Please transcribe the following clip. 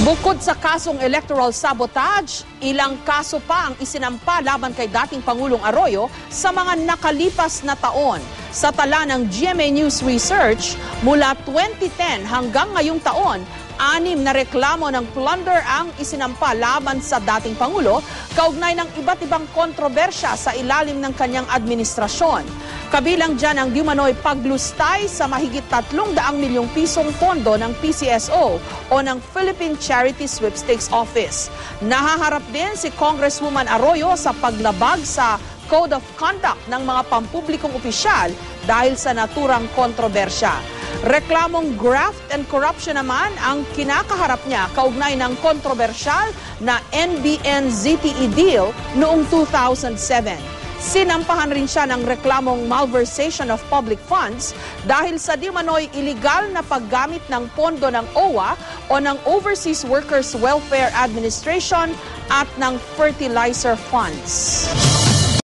Bukod sa kasong electoral sabotage, ilang kaso pa ang isinampa laban kay dating Pangulong Arroyo sa mga nakalipas na taon. Sa tala ng GMA News Research, mula 2010 hanggang ngayong taon, 6 na reklamo ng plunder ang isinampa laban sa dating Pangulo kaugnay ng iba't ibang kontrobersya sa ilalim ng kanyang administrasyon. Kabilang dyan ang diumanoy paglustay sa mahigit 300 milyong pisong pondo ng PCSO o ng Philippine Charity Sweepstakes Office. Nahaharap din si Congresswoman Arroyo sa paglabag sa Code of Conduct ng mga pampublikong opisyal dahil sa naturang kontrobersya. Reklamong graft and corruption naman ang kinakaharap niya kaugnay ng kontrobersyal na NBN-ZTE deal noong 2007. Sinampahan rin siya ng reklamong malversation of public funds dahil sa di manoy iligal na paggamit ng pondo ng OWA o ng Overseas Workers Welfare Administration at ng fertilizer funds.